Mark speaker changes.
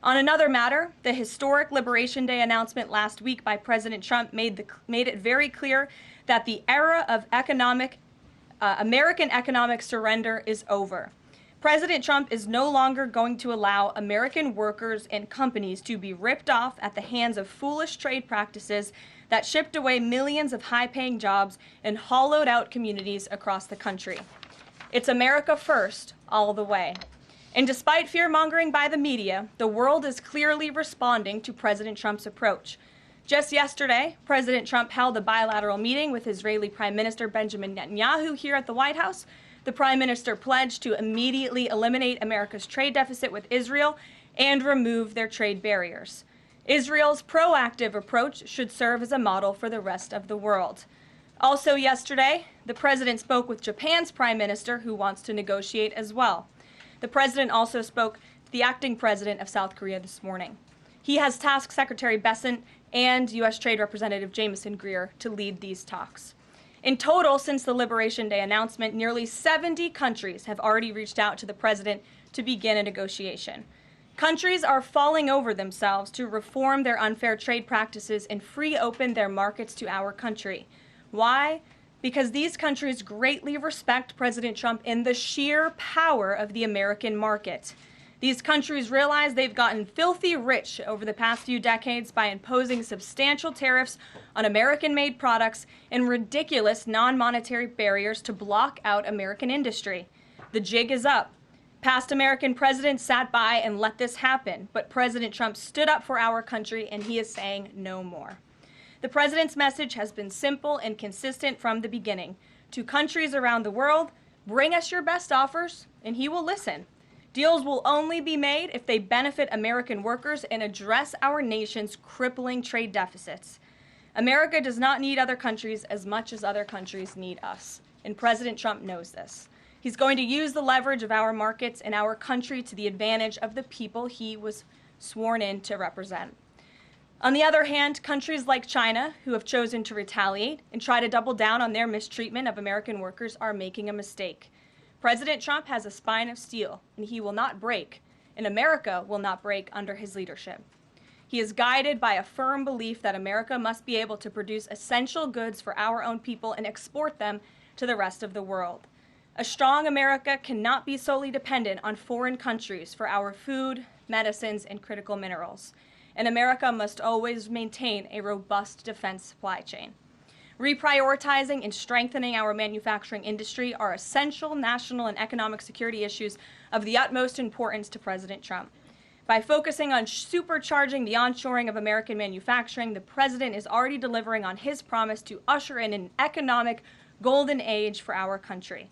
Speaker 1: On another matter, the historic Liberation Day announcement last week by President Trump made it very clear that the era of American economic surrender is over. President Trump is no longer going to allow American workers and companies to be ripped off at the hands of foolish trade practices that shipped away millions of high-paying jobs and hollowed out communities across the country. It's America first, all the way. And despite fear-mongering by the media, the world is clearly responding to President Trump's approach. Just yesterday, President Trump held a bilateral meeting with Israeli Prime Minister Benjamin Netanyahu here at the White House. The Prime Minister pledged to immediately eliminate America's trade deficit with Israel and remove their trade barriers. Israel's proactive approach should serve as a model for the rest of the world. Also yesterday, the President spoke with Japan's Prime Minister, who wants to negotiate as well. The President also spoke to the acting President of South Korea this morning. He has tasked Secretary Bessent and U.S. Trade Representative Jamieson Greer to lead these talks. In total, since the Liberation Day announcement, nearly 70 countries have already reached out to the President to begin a negotiation. Countries are falling over themselves to reform their unfair trade practices and free open their markets to our country. Why? Because these countries greatly respect President Trump in the sheer power of the American market. These countries realize they've gotten filthy rich over the past few decades by imposing substantial tariffs on American-made products and ridiculous non-monetary barriers to block out American industry. The jig is up. Past American presidents sat by and let this happen, but President Trump stood up for our country, and he is saying no more. The president's message has been simple and consistent from the beginning. To countries around the world, bring us your best offers, and he will listen. Deals will only be made if they benefit American workers and address our nation's crippling trade deficits. America does not need other countries as much as other countries need us, and President Trump knows this. He's going to use the leverage of our markets and our country to the advantage of the people he was sworn in to represent. On the other hand, countries like China, who have chosen to retaliate and try to double down on their mistreatment of American workers, are making a mistake. President Trump has a spine of steel, and he will not break, and America will not break under his leadership. He is guided by a firm belief that America must be able to produce essential goods for our own people and export them to the rest of the world. A strong America cannot be solely dependent on foreign countries for our food, medicines, and critical minerals. And America must always maintain a robust defense supply chain. Reprioritizing and strengthening our manufacturing industry are essential national and economic security issues of the utmost importance to President Trump. By focusing on supercharging the onshoring of American manufacturing, the President is already delivering on his promise to usher in an economic golden age for our country.